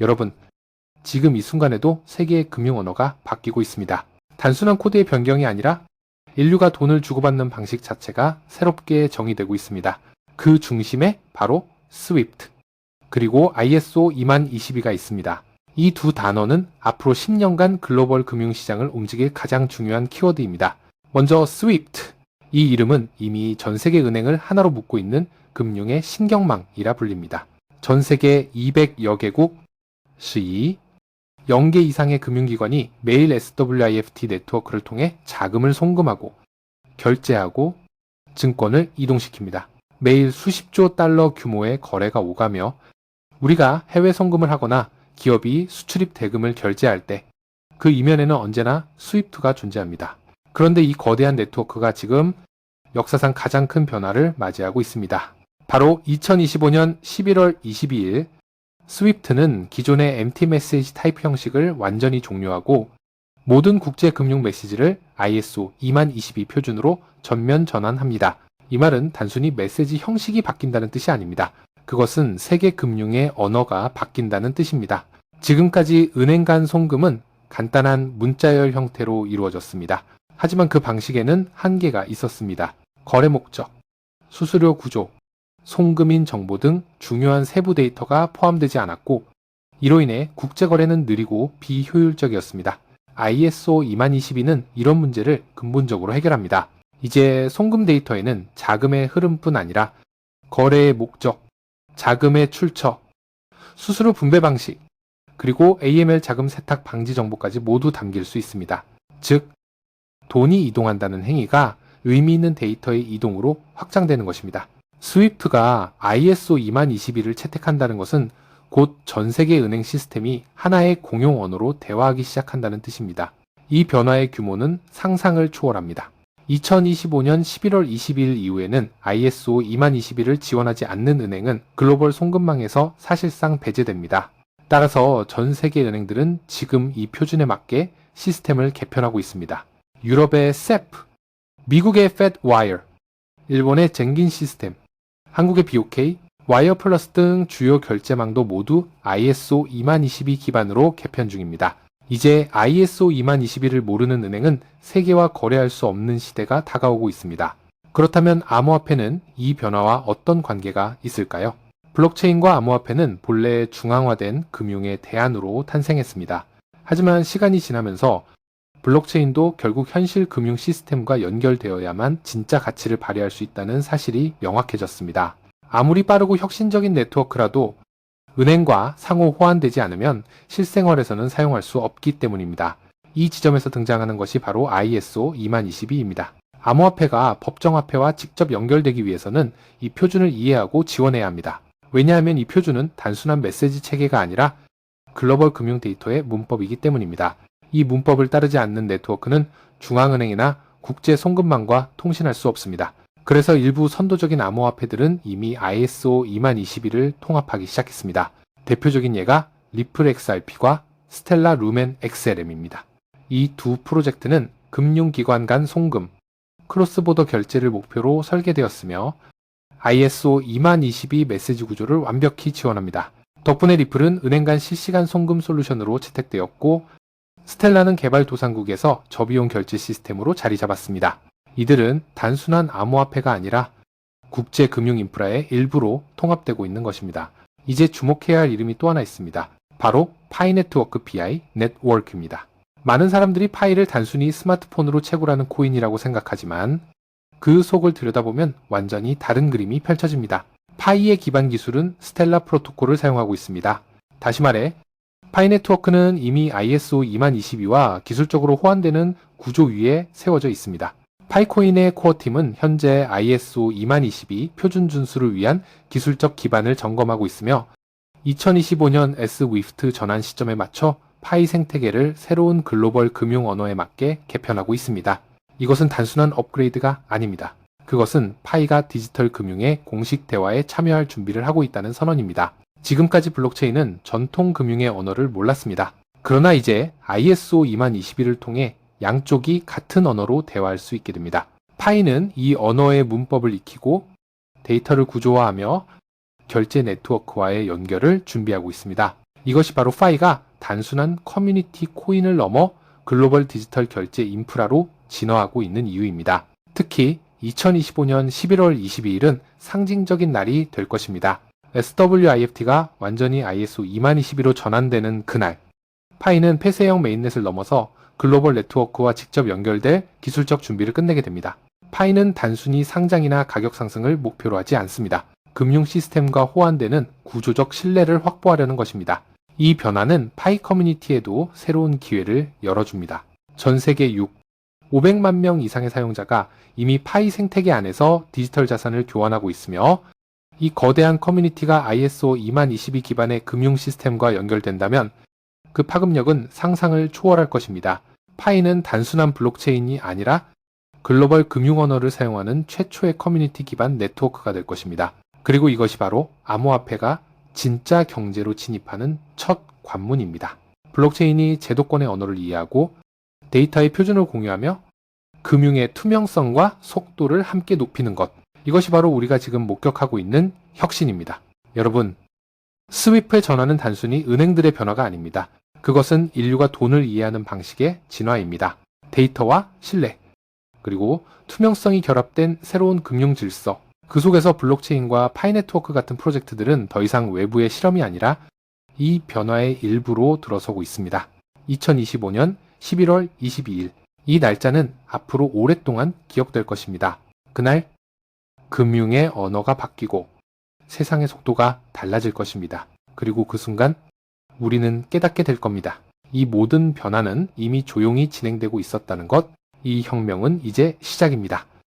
여러분, 지금 이 순간에도 세계의 금융 언어가 바뀌고 있습니다. 단순한 코드의 변경이 아니라 인류가 돈을 주고받는 방식 자체가 새롭게 정의되고 있습니다. 그 중심에 바로 스위프트, 그리고 ISO 20022가 있습니다. 이 두 단어는 앞으로 10년간 글로벌 금융시장을 움직일 가장 중요한 키워드입니다. 먼저 스위프트, 이 이름은 이미 전 세계 은행을 하나로 묶고 있는 금융의 신경망이라 불립니다. 전 세계 200여 개국, 0개 이상의 금융기관이 매일 SWIFT 네트워크를 통해 자금을 송금하고 결제하고 증권을 이동시킵니다. 매일 수십조 달러 규모의 거래가 오가며 우리가 해외 송금을 하거나 기업이 수출입 대금을 결제할 때 그 이면에는 언제나 스위프트가 존재합니다. 그런데 이 거대한 네트워크가 지금 역사상 가장 큰 변화를 맞이하고 있습니다. 바로 2025년 11월 22일 스위프트는 기존의 MT 메시지 타입 형식을 완전히 종료하고 모든 국제 금융 메시지를 ISO 20022 표준으로 전면 전환합니다. 이 말은 단순히 메시지 형식이 바뀐다는 뜻이 아닙니다. 그것은 세계 금융의 언어가 바뀐다는 뜻입니다. 지금까지 은행 간 송금은 간단한 문자열 형태로 이루어졌습니다. 하지만 그 방식에는 한계가 있었습니다. 거래 목적, 수수료 구조, 송금인 정보 등 중요한 세부 데이터가 포함되지 않았고 이로 인해 국제거래는 느리고 비효율적이었습니다. ISO 20022는 이런 문제를 근본적으로 해결합니다. 이제 송금 데이터에는 자금의 흐름뿐 아니라 거래의 목적, 자금의 출처, 수수료 분배 방식, 그리고 AML 자금 세탁 방지 정보까지 모두 담길 수 있습니다. 즉, 돈이 이동한다는 행위가 의미 있는 데이터의 이동으로 확장되는 것입니다. 스위프트가 ISO 20022를 채택한다는 것은 곧 전 세계 은행 시스템이 하나의 공용 언어로 대화하기 시작한다는 뜻입니다. 이 변화의 규모는 상상을 초월합니다. 2025년 11월 22일 이후에는 ISO 20022를 지원하지 않는 은행은 글로벌 송금망에서 사실상 배제됩니다. 따라서 전 세계 은행들은 지금 이 표준에 맞게 시스템을 개편하고 있습니다. 유럽의 SEP, 미국의 FedWire, 일본의 젠긴 시스템, 한국의 BOK, 와이어 플러스 등 주요 결제망도 모두 ISO 20022 기반으로 개편 중입니다. 이제 ISO 20022를 모르는 은행은 세계와 거래할 수 없는 시대가 다가오고 있습니다. 그렇다면 암호화폐는 이 변화와 어떤 관계가 있을까요? 블록체인과 암호화폐는 본래 중앙화된 금융의 대안으로 탄생했습니다. 하지만 시간이 지나면서 블록체인도 결국 현실 금융 시스템과 연결되어야만 진짜 가치를 발휘할 수 있다는 사실이 명확해졌습니다. 아무리 빠르고 혁신적인 네트워크라도 은행과 상호 호환되지 않으면 실생활에서는 사용할 수 없기 때문입니다. 이 지점에서 등장하는 것이 바로 ISO 20022입니다. 암호화폐가 법정화폐와 직접 연결되기 위해서는 이 표준을 이해하고 지원해야 합니다. 왜냐하면 이 표준은 단순한 메시지 체계가 아니라 글로벌 금융 데이터의 문법이기 때문입니다. 이 문법을 따르지 않는 네트워크는 중앙은행이나 국제 송금망과 통신할 수 없습니다. 그래서 일부 선도적인 암호화폐들은 이미 ISO 20022를 통합하기 시작했습니다. 대표적인 예가 리플 XRP와 스텔라 루멘 XLM입니다. 이 두 프로젝트는 금융기관 간 송금, 크로스보더 결제를 목표로 설계되었으며 ISO 20022 메시지 구조를 완벽히 지원합니다. 덕분에 리플은 은행 간 실시간 송금 솔루션으로 채택되었고 스텔라는 개발도상국에서 저비용 결제 시스템으로 자리 잡았습니다. 이들은 단순한 암호화폐가 아니라 국제 금융 인프라의 일부로 통합되고 있는 것입니다. 이제 주목해야 할 이름이 또 하나 있습니다. 바로 파이 네트워크 PI 네트워크입니다. 많은 사람들이 파이를 단순히 스마트폰으로 채굴하는 코인이라고 생각하지만 그 속을 들여다보면 완전히 다른 그림이 펼쳐집니다. 파이의 기반 기술은 스텔라 프로토콜을 사용하고 있습니다. 다시 말해 파이 네트워크는 이미 ISO 20022와 기술적으로 호환되는 구조 위에 세워져 있습니다. 파이코인의 코어팀은 현재 ISO 20022 표준 준수를 위한 기술적 기반을 점검하고 있으며 2025년 SWIFT 전환 시점에 맞춰 파이 생태계를 새로운 글로벌 금융 언어에 맞게 개편하고 있습니다. 이것은 단순한 업그레이드가 아닙니다. 그것은 파이가 디지털 금융의 공식 대화에 참여할 준비를 하고 있다는 선언입니다. 지금까지 블록체인은 전통 금융의 언어를 몰랐습니다. 그러나 이제 ISO 20022를 통해 양쪽이 같은 언어로 대화할 수 있게 됩니다. 파이는 이 언어의 문법을 익히고 데이터를 구조화하며 결제 네트워크와의 연결을 준비하고 있습니다. 이것이 바로 파이가 단순한 커뮤니티 코인을 넘어 글로벌 디지털 결제 인프라로 진화하고 있는 이유입니다. 특히 2025년 11월 22일은 상징적인 날이 될 것입니다. SWIFT가 완전히 ISO 20022로 전환되는 그날, 파이는 폐쇄형 메인넷을 넘어서 글로벌 네트워크와 직접 연결될 기술적 준비를 끝내게 됩니다. 파이는 단순히 상장이나 가격 상승을 목표로 하지 않습니다. 금융 시스템과 호환되는 구조적 신뢰를 확보하려는 것입니다. 이 변화는 파이 커뮤니티에도 새로운 기회를 열어줍니다. 전 세계 500만 명 이상의 사용자가 이미 파이 생태계 안에서 디지털 자산을 교환하고 있으며, 이 거대한 커뮤니티가 ISO 20022 기반의 금융 시스템과 연결된다면 그 파급력은 상상을 초월할 것입니다. 파이는 단순한 블록체인이 아니라 글로벌 금융 언어를 사용하는 최초의 커뮤니티 기반 네트워크가 될 것입니다. 그리고 이것이 바로 암호화폐가 진짜 경제로 진입하는 첫 관문입니다. 블록체인이 제도권의 언어를 이해하고 데이터의 표준을 공유하며 금융의 투명성과 속도를 함께 높이는 것. 이것이 바로 우리가 지금 목격하고 있는 혁신입니다. 여러분, 스위프의 전환은 단순히 은행들의 변화가 아닙니다. 그것은 인류가 돈을 이해하는 방식의 진화입니다. 데이터와 신뢰, 그리고 투명성이 결합된 새로운 금융 질서. 그 속에서 블록체인과 파이 네트워크 같은 프로젝트들은 더 이상 외부의 실험이 아니라 이 변화의 일부로 들어서고 있습니다. 2025년 11월 22일. 이 날짜는 앞으로 오랫동안 기억될 것입니다. 그날 금융의 언어가 바뀌고 세상의 속도가 달라질 것입니다. 그리고 그 순간 우리는 깨닫게 될 겁니다. 이 모든 변화는 이미 조용히 진행되고 있었다는 것, 이 혁명은 이제 시작입니다.